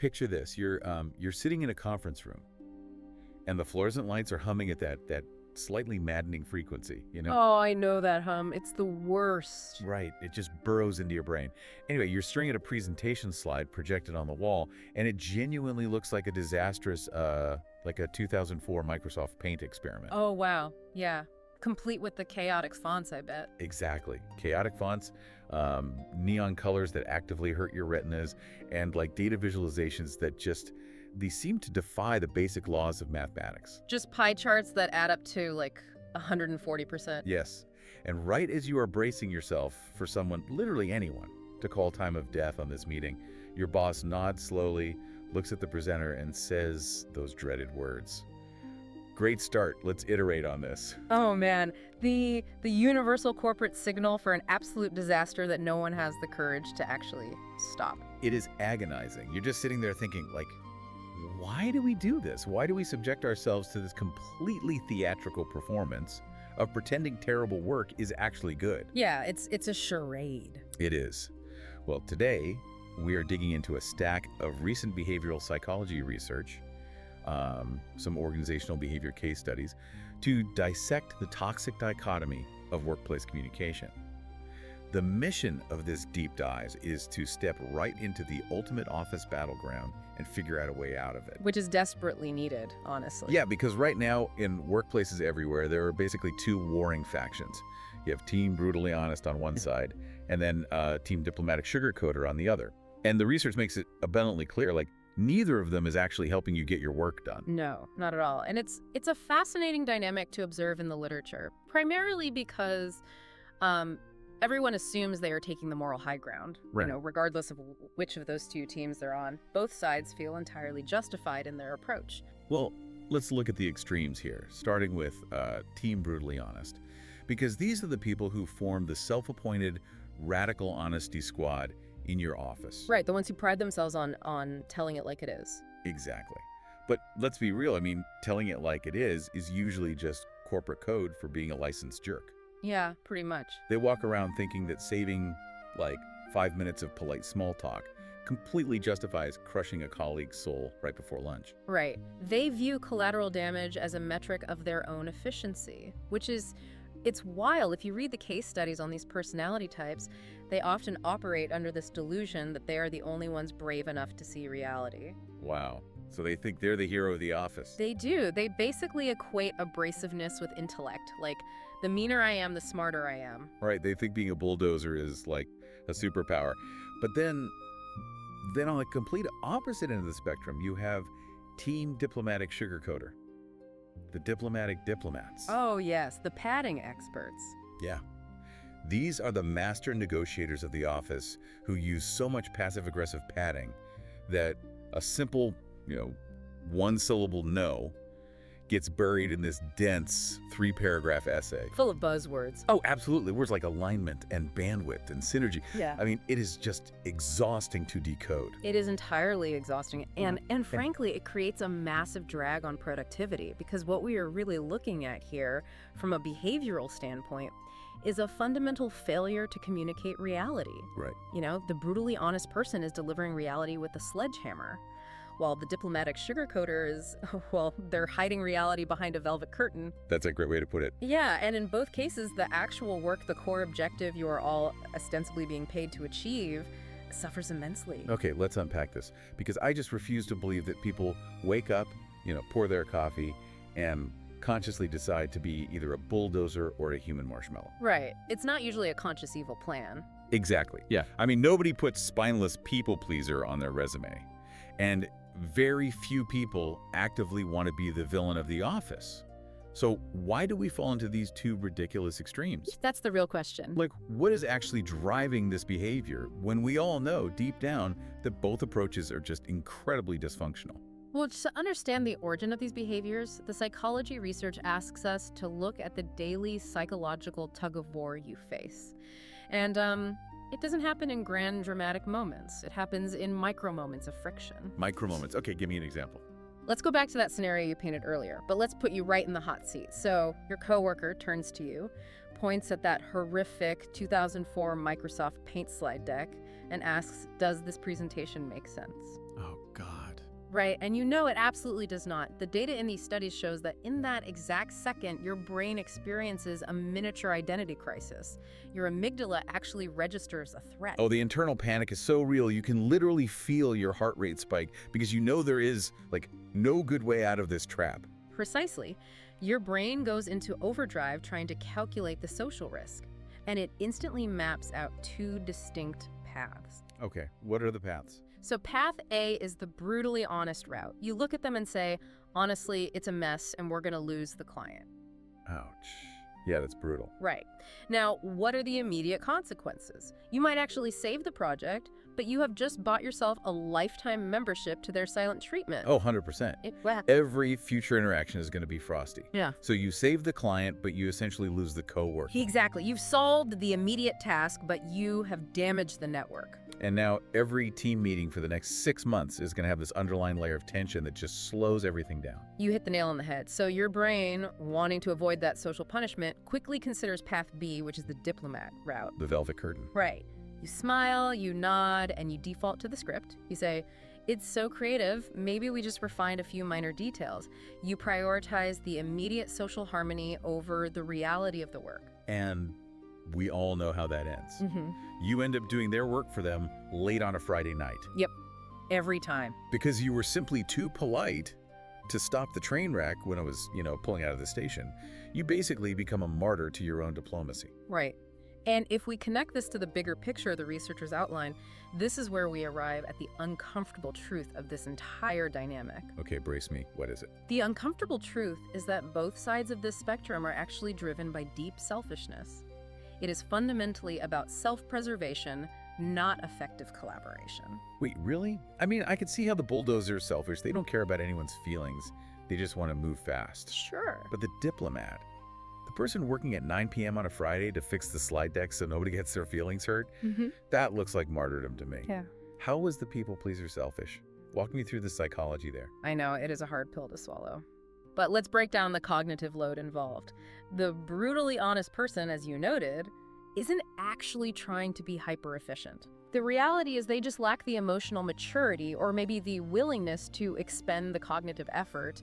Picture this. You're sitting in a conference room, and the fluorescent lights are humming at that slightly maddening frequency, you know? Oh, I know that hum. It's the worst. Right. It just burrows into your brain. Anyway, you're staring at a presentation slide projected on the wall, and it genuinely looks like a disastrous, like a 2004 Microsoft Paint experiment. Oh, wow. Yeah. Complete with the chaotic fonts, I bet. Exactly. Chaotic fonts, neon colors that actively hurt your retinas, and like data visualizations that they seem to defy the basic laws of mathematics. Just pie charts that add up to like 140%. Yes. And right as you are bracing yourself for someone, literally anyone, to call time of death on this meeting, your boss nods slowly, looks at the presenter, and says those dreaded words. Great start. Let's iterate on this. Oh man, the universal corporate signal for an absolute disaster that no one has the courage to actually stop. It is agonizing. You're just sitting there thinking, like, why do we do this? Why do we subject ourselves to this completely theatrical performance of pretending terrible work is actually good? Yeah, it's a charade. It is. Well, today we are digging into a stack of recent behavioral psychology research, some organizational behavior case studies, to dissect the toxic dichotomy of workplace communication. The mission of this deep dive is to step right into the ultimate office battleground and figure out a way out of it. Which is desperately needed, honestly. Yeah, because right now in workplaces everywhere, there are basically two warring factions. You have Team Brutally Honest on one side, and then Team Diplomatic Sugarcoater on the other. And the research makes it abundantly clear, like, neither of them is actually helping you get your work done. No, not at all. And it's a fascinating dynamic to observe in the literature, primarily because everyone assumes they are taking the moral high ground. Right. You know, regardless of which of those two teams they're on, both sides feel entirely justified in their approach. Well, let's look at the extremes here, starting with Team Brutally Honest, because these are the people who form the self-appointed radical honesty squad in your office. Right, the ones who pride themselves on telling it like it is. Exactly. But let's be real, I mean, telling it like it is usually just corporate code for being a licensed jerk. Yeah, pretty much. They walk around thinking that saving, like, 5 minutes of polite small talk completely justifies crushing a colleague's soul right before lunch. Right. They view collateral damage as a metric of their own efficiency, it's wild. If you read the case studies on these personality types, they often operate under this delusion that they are the only ones brave enough to see reality. Wow. So they think they're the hero of the office. They do. They basically equate abrasiveness with intellect. Like, the meaner I am, the smarter I am. Right, they think being a bulldozer is like a superpower. But then on the complete opposite end of the spectrum, you have Team Diplomatic Sugarcoater. The diplomatic diplomats. Oh, yes, the padding experts. Yeah. These are the master negotiators of the office who use so much passive-aggressive padding that a simple, one-syllable no gets buried in this dense 3-paragraph essay. Full of buzzwords. Oh, absolutely. Words like alignment and bandwidth and synergy. Yeah. I mean, it is just exhausting to decode. It is entirely exhausting. And frankly, it creates a massive drag on productivity, because what we are really looking at here from a behavioral standpoint is a fundamental failure to communicate reality. Right. The brutally honest person is delivering reality with a sledgehammer, while the diplomatic sugarcoater is, well, they're hiding reality behind a velvet curtain. That's a great way to put it. Yeah, and in both cases, the actual work, the core objective you are all ostensibly being paid to achieve, suffers immensely. Okay, let's unpack this, because I just refuse to believe that people wake up, pour their coffee, and consciously decide to be either a bulldozer or a human marshmallow. Right. It's not usually a conscious evil plan. Exactly. Yeah. I mean, nobody puts spineless people pleaser on their resume. And very few people actively want to be the villain of the office. So why do we fall into these two ridiculous extremes? That's the real question. Like, what is actually driving this behavior when we all know deep down that both approaches are just incredibly dysfunctional? Well, to understand the origin of these behaviors, the psychology research asks us to look at the daily psychological tug-of-war you face. And it doesn't happen in grand dramatic moments. It happens in micro moments of friction. Micro moments. Okay, give me an example. Let's go back to that scenario you painted earlier, but let's put you right in the hot seat. So your coworker turns to you, points at that horrific 2004 Microsoft Paint slide deck, and asks, does this presentation make sense? Oh, God. Right, and you know it absolutely does not. The data in these studies shows that in that exact second, your brain experiences a miniature identity crisis. Your amygdala actually registers a threat. Oh, the internal panic is so real, you can literally feel your heart rate spike because you know there is, like, no good way out of this trap. Precisely. Your brain goes into overdrive trying to calculate the social risk, and it instantly maps out two distinct paths. Okay, what are the paths? So path A is the brutally honest route. You look at them and say, honestly, it's a mess and we're going to lose the client. Ouch. Yeah, that's brutal. Right. Now, what are the immediate consequences? You might actually save the project, but you have just bought yourself a lifetime membership to their silent treatment. Oh, 100%. Every future interaction is going to be frosty. Yeah. So you save the client, but you essentially lose the coworker. Exactly. You've solved the immediate task, but you have damaged the network. And now every team meeting for the next 6 months is going to have this underlying layer of tension that just slows everything down. You hit the nail on the head. So your brain, wanting to avoid that social punishment, quickly considers path B, which is the diplomat route. The velvet curtain. Right. You smile, you nod, and you default to the script. You say, it's so creative, maybe we just refined a few minor details. You prioritize the immediate social harmony over the reality of the work. And we all know how that ends. Mm-hmm. You end up doing their work for them late on a Friday night. Yep. Every time. Because you were simply too polite to stop the train wreck when it was, pulling out of the station. You basically become a martyr to your own diplomacy. Right. And if we connect this to the bigger picture the researchers outline, this is where we arrive at the uncomfortable truth of this entire dynamic. Okay, brace me. What is it? The uncomfortable truth is that both sides of this spectrum are actually driven by deep selfishness. It is fundamentally about self-preservation, not effective collaboration. Wait, really? I mean, I could see how the bulldozer is selfish. They don't care about anyone's feelings. They just want to move fast. Sure. But the diplomat, the person working at 9 p.m. on a Friday to fix the slide deck so nobody gets their feelings hurt, that looks like martyrdom to me. Yeah. How was the people pleaser selfish? Walk me through the psychology there. I know, it is a hard pill to swallow. But let's break down the cognitive load involved. The brutally honest person, as you noted, isn't actually trying to be hyper-efficient. The reality is they just lack the emotional maturity or maybe the willingness to expend the cognitive effort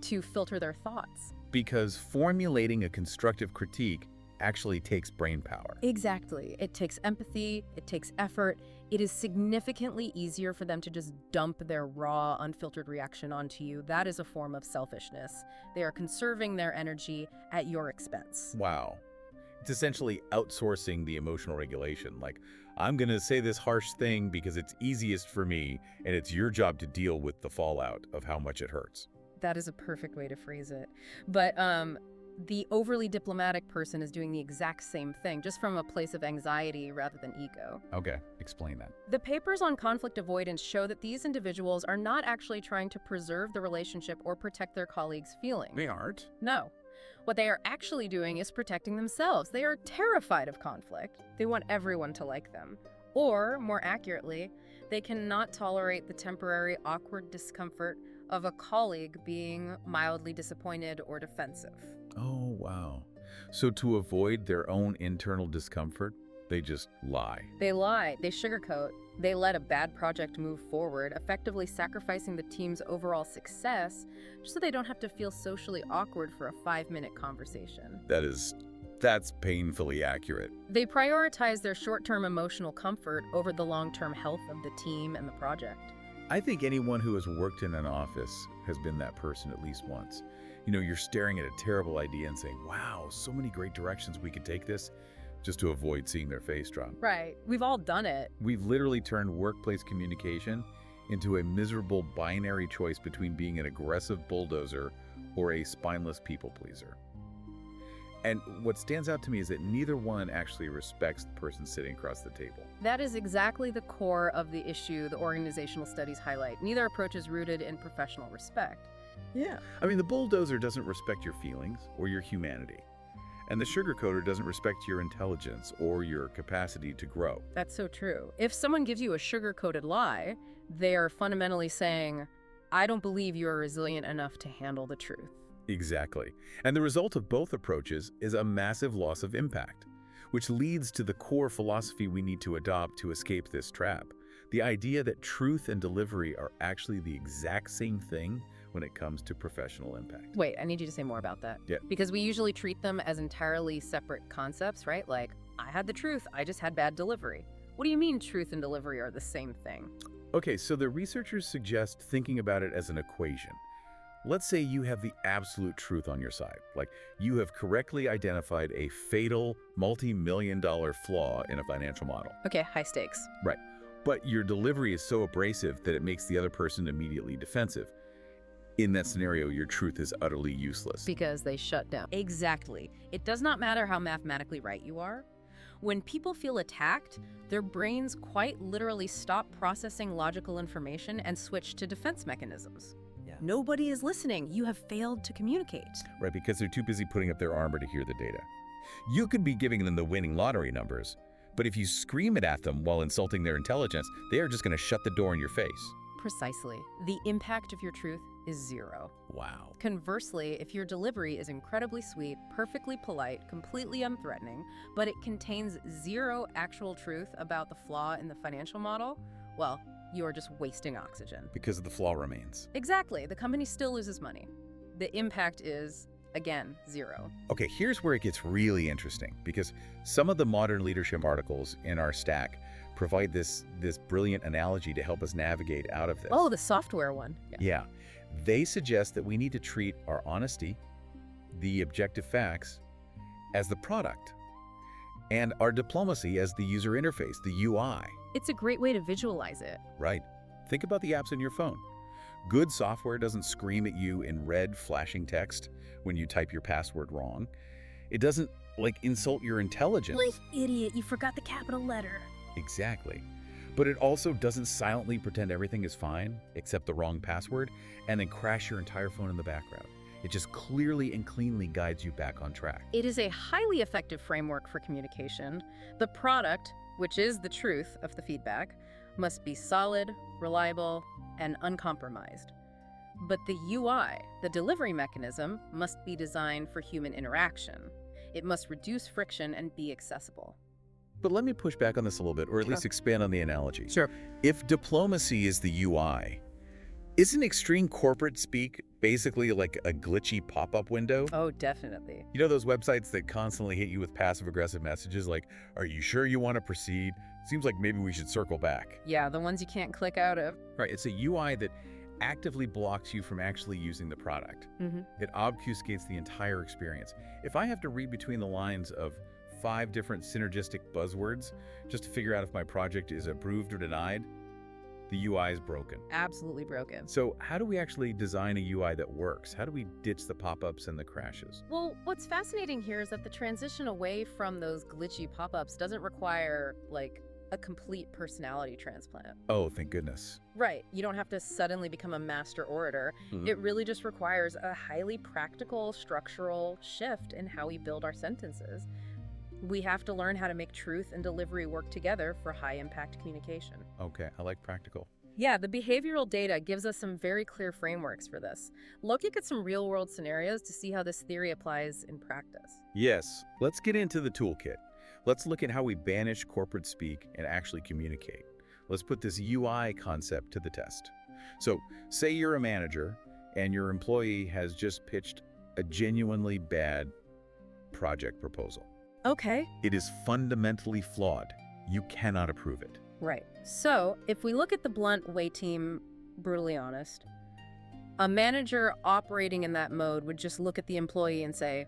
to filter their thoughts. Because formulating a constructive critique actually takes brain power. Exactly. It takes empathy, it takes effort. It is significantly easier for them to just dump their raw, unfiltered reaction onto you. That is a form of selfishness. They are conserving their energy at your expense. Wow. It's essentially outsourcing the emotional regulation. Like, I'm going to say this harsh thing because it's easiest for me, and it's your job to deal with the fallout of how much it hurts. That is a perfect way to phrase it. But the overly diplomatic person is doing the exact same thing, just from a place of anxiety rather than ego. Okay, explain that. The papers on conflict avoidance show that these individuals are not actually trying to preserve the relationship or protect their colleagues' feelings. They aren't? No. What they are actually doing is protecting themselves. They are terrified of conflict. They want everyone to like them. Or, more accurately, they cannot tolerate the temporary awkward discomfort of a colleague being mildly disappointed or defensive. Oh, wow. So to avoid their own internal discomfort, they just lie. They lie, they sugarcoat, they let a bad project move forward, effectively sacrificing the team's overall success just so they don't have to feel socially awkward for a 5-minute conversation. That's painfully accurate. They prioritize their short-term emotional comfort over the long-term health of the team and the project. I think anyone who has worked in an office has been that person at least once. You're staring at a terrible idea and saying, wow, so many great directions we could take this, just to avoid seeing their face drop. Right. We've all done it. We've literally turned workplace communication into a miserable binary choice between being an aggressive bulldozer or a spineless people pleaser. And what stands out to me is that neither one actually respects the person sitting across the table. That is exactly the core of the issue the organizational studies highlight. Neither approach is rooted in professional respect. Yeah. I mean, the bulldozer doesn't respect your feelings or your humanity. And the sugarcoater doesn't respect your intelligence or your capacity to grow. That's so true. If someone gives you a sugar-coated lie, they are fundamentally saying, I don't believe you are resilient enough to handle the truth. Exactly. And the result of both approaches is a massive loss of impact, which leads to the core philosophy we need to adopt to escape this trap. The idea that truth and delivery are actually the exact same thing when it comes to professional impact. Wait, I need you to say more about that. Yeah. Because we usually treat them as entirely separate concepts, right? Like, I had the truth, I just had bad delivery. What do you mean truth and delivery are the same thing? Okay, so the researchers suggest thinking about it as an equation. Let's say you have the absolute truth on your side, like you have correctly identified a fatal multi-million-dollar flaw in a financial model. Okay, high stakes. Right. But your delivery is so abrasive that it makes the other person immediately defensive. In that scenario, your truth is utterly useless. Because they shut down. Exactly. It does not matter how mathematically right you are. When people feel attacked, their brains quite literally stop processing logical information and switch to defense mechanisms. Yeah. Nobody is listening. You have failed to communicate. Right, because they're too busy putting up their armor to hear the data. You could be giving them the winning lottery numbers, but if you scream it at them while insulting their intelligence, they are just going to shut the door in your face. Precisely. The impact of your truth is zero. Wow. Conversely, if your delivery is incredibly sweet, perfectly polite, completely unthreatening, but it contains zero actual truth about the flaw in the financial model, well, you are just wasting oxygen. Because the flaw remains. Exactly. The company still loses money. The impact is, again, zero. Okay, here's where it gets really interesting, because some of the modern leadership articles in our stack provide this brilliant analogy to help us navigate out of this. Oh, the software one. Yeah. They suggest that we need to treat our honesty, the objective facts, as the product, and our diplomacy as the user interface, the UI. It's a great way to visualize it. Right. Think about the apps in your phone. Good software doesn't scream at you in red flashing text when you type your password wrong. It doesn't, insult your intelligence. Like, idiot, you forgot the capital letter. Exactly. But it also doesn't silently pretend everything is fine, except the wrong password, and then crash your entire phone in the background. It just clearly and cleanly guides you back on track. It is a highly effective framework for communication. The product, which is the truth of the feedback, must be solid, reliable, and uncompromised. But the UI, the delivery mechanism, must be designed for human interaction. It must reduce friction and be accessible. But let me push back on this a little bit, or at least expand on the analogy. Sure. If diplomacy is the UI, isn't extreme corporate speak basically like a glitchy pop-up window? Oh, definitely. You know those websites that constantly hit you with passive-aggressive messages like, are you sure you want to proceed? Seems like maybe we should circle back. Yeah, the ones you can't click out of. Right, it's a UI that actively blocks you from actually using the product. It obfuscates the entire experience. If I have to read between the lines of 5 different synergistic buzzwords just to figure out if my project is approved or denied, the UI is broken. Absolutely broken. So how do we actually design a UI that works? How do we ditch the pop-ups and the crashes? Well, what's fascinating here is that the transition away from those glitchy pop-ups doesn't require, a complete personality transplant. Oh, thank goodness. Right. You don't have to suddenly become a master orator. It really just requires a highly practical, structural shift in how we build our sentences. We have to learn how to make truth and delivery work together for high-impact communication. Okay, I like practical. Yeah, the behavioral data gives us some very clear frameworks for this. Looking at some real-world scenarios to see how this theory applies in practice. Yes, let's get into the toolkit. Let's look at how we banish corporate speak and actually communicate. Let's put this UI concept to the test. So, say you're a manager and your employee has just pitched a genuinely bad project proposal. Okay. It is fundamentally flawed. You cannot approve it. Right. So, if we look at the blunt way team, brutally honest, a manager operating in that mode would just look at the employee and say,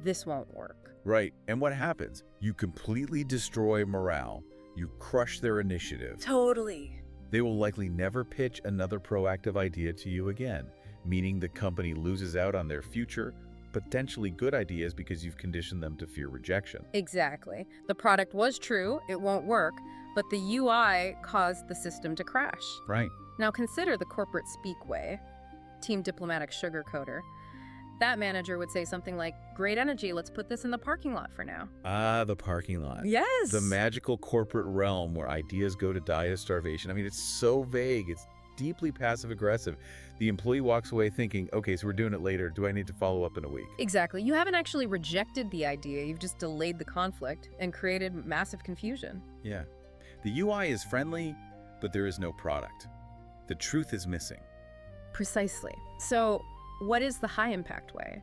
this won't work. Right. And what happens? You completely destroy morale. You crush their initiative. Totally. They will likely never pitch another proactive idea to you again, meaning the company loses out on their future, potentially good ideas because you've conditioned them to fear rejection. Exactly. The product was true, it won't work, but the UI caused the system to crash. Right. Now consider the corporate speak way, team diplomatic sugarcoater. That manager would say something like, great energy, let's put this in the parking lot for now. Ah, the parking lot. Yes! The magical corporate realm where ideas go to die of starvation. I mean, it's so vague. It's deeply passive-aggressive. The employee walks away thinking, okay, so we're doing it later. Do I need to follow up in a week? Exactly. You haven't actually rejected the idea. You've just delayed the conflict and created massive confusion. Yeah. The UI is friendly, but there is no product. The truth is missing. Precisely. So, what is the high-impact way?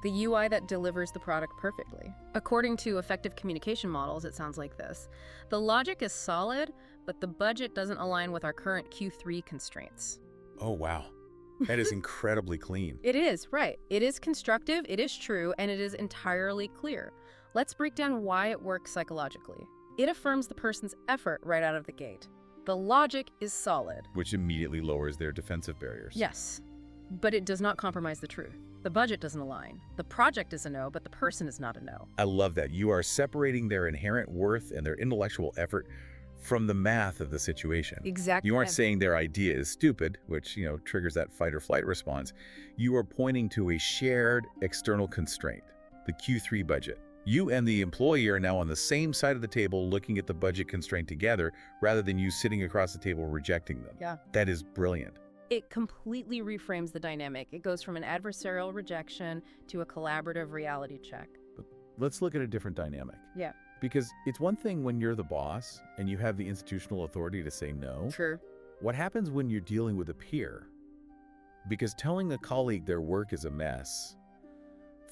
The UI that delivers the product perfectly. According to effective communication models, it sounds like this. The logic is solid, but the budget doesn't align with our current Q3 constraints. Oh, wow. That is incredibly clean. It is, right. It is constructive, it is true, and it is entirely clear. Let's break down why it works psychologically. It affirms the person's effort right out of the gate. The logic is solid. Which immediately lowers their defensive barriers. Yes, but it does not compromise the truth. The budget doesn't align. The project is a no, but the person is not a no. I love that. You are separating their inherent worth and their intellectual effort from the math of the situation. Exactly. You aren't saying their idea is stupid, which, triggers that fight or flight response. You are pointing to a shared external constraint, the Q3 budget. You and the employee are now on the same side of the table looking at the budget constraint together rather than you sitting across the table rejecting them. Yeah. That is brilliant. It completely reframes the dynamic. It goes from an adversarial rejection to a collaborative reality check. But let's look at a different dynamic. Yeah. Because it's one thing when you're the boss and you have the institutional authority to say no. Sure. What happens when you're dealing with a peer? Because telling a colleague their work is a mess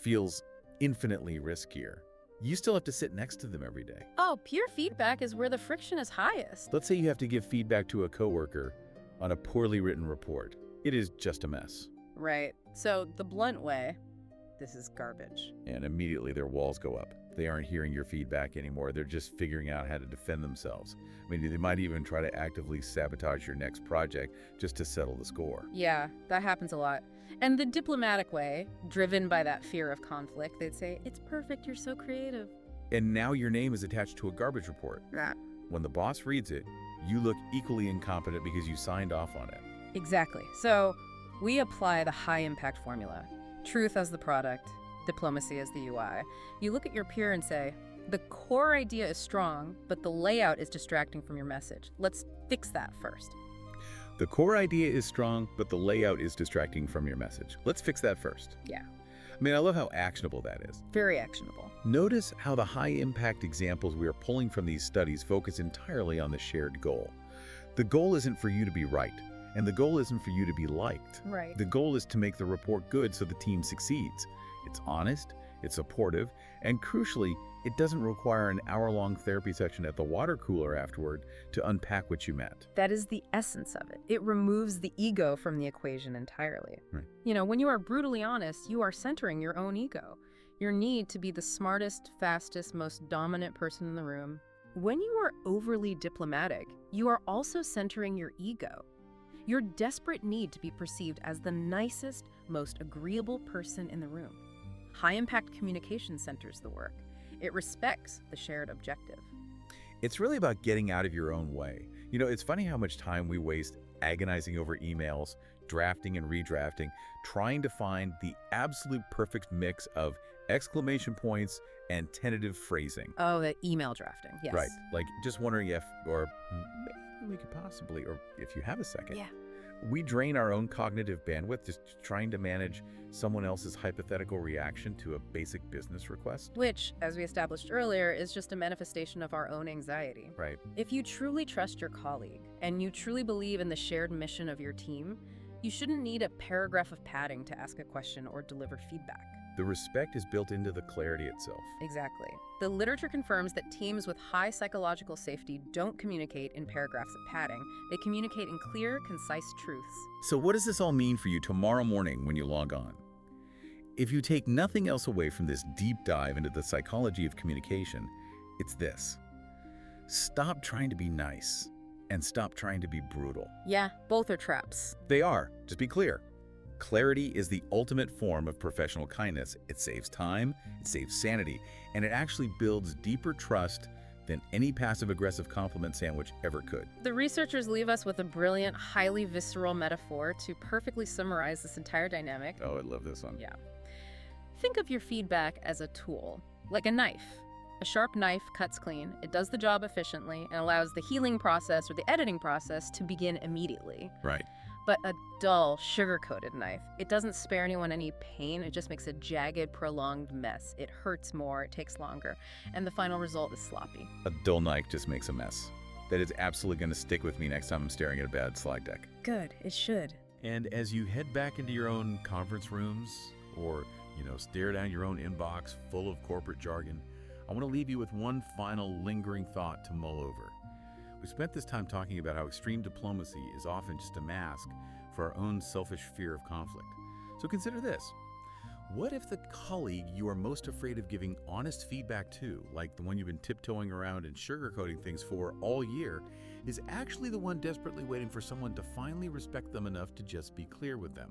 feels infinitely riskier. You still have to sit next to them every day. Oh, peer feedback is where the friction is highest. Let's say you have to give feedback to a coworker on a poorly written report. It is just a mess. Right. So the blunt way, this is garbage. And immediately their walls go up. They aren't hearing your feedback anymore. They're just figuring out how to defend themselves. I mean, they might even try to actively sabotage your next project just to settle the score. Yeah, that happens a lot. And the diplomatic way, driven by that fear of conflict, they'd say, "It's perfect, you're so creative." And now your name is attached to a garbage report. Yeah. When the boss reads it, you look equally incompetent because you signed off on it. Exactly. So we apply the high-impact formula. Truth as the product, diplomacy as the UI. You look at your peer and say, the core idea is strong, but the layout is distracting from your message. Let's fix that first. The core idea is strong, but the layout is distracting from your message. Let's fix that first. Yeah. I mean, I love how actionable that is. Very actionable. Notice how the high-impact examples we are pulling from these studies focus entirely on the shared goal. The goal isn't for you to be right, and the goal isn't for you to be liked. Right. The goal is to make the report good so the team succeeds. It's honest, it's supportive, and crucially, it doesn't require an hour-long therapy session at the water cooler afterward to unpack what you meant. That is the essence of it. It removes the ego from the equation entirely. Right. When you are brutally honest, you are centering your own ego, your need to be the smartest, fastest, most dominant person in the room. When you are overly diplomatic, you are also centering your ego, your desperate need to be perceived as the nicest, most agreeable person in the room. High-impact communication centers the work. It respects the shared objective. It's really about getting out of your own way. It's funny how much time we waste agonizing over emails, drafting and redrafting, trying to find the absolute perfect mix of exclamation points and tentative phrasing. Oh, the email drafting, yes. Right, like just wondering if, or maybe we could possibly, or if you have a second. Yeah. We drain our own cognitive bandwidth just trying to manage someone else's hypothetical reaction to a basic business request. Which, as we established earlier, is just a manifestation of our own anxiety. Right. If you truly trust your colleague and you truly believe in the shared mission of your team, you shouldn't need a paragraph of padding to ask a question or deliver feedback. The respect is built into the clarity itself. Exactly. The literature confirms that teams with high psychological safety don't communicate in paragraphs of padding. They communicate in clear, concise truths. So what does this all mean for you tomorrow morning when you log on? If you take nothing else away from this deep dive into the psychology of communication, it's this. Stop trying to be nice and stop trying to be brutal. Yeah, both are traps. They are. Just be clear. Clarity is the ultimate form of professional kindness. It saves time, it saves sanity, and it actually builds deeper trust than any passive-aggressive compliment sandwich ever could. The researchers leave us with a brilliant, highly visceral metaphor to perfectly summarize this entire dynamic. Oh, I love this one. Yeah. Think of your feedback as a tool, like a knife. A sharp knife cuts clean, it does the job efficiently, and allows the healing process or the editing process to begin immediately. Right. But a dull, sugar-coated knife, it doesn't spare anyone any pain, it just makes a jagged, prolonged mess. It hurts more, it takes longer, and the final result is sloppy. A dull knife just makes a mess. that is absolutely going to stick with me next time I'm staring at a bad slide deck. Good, it should. And as you head back into your own conference rooms or, stare down your own inbox full of corporate jargon, I want to leave you with one final lingering thought to mull over. We spent this time talking about how extreme diplomacy is often just a mask for our own selfish fear of conflict. So consider this. What if the colleague you are most afraid of giving honest feedback to, like the one you've been tiptoeing around and sugarcoating things for all year, is actually the one desperately waiting for someone to finally respect them enough to just be clear with them?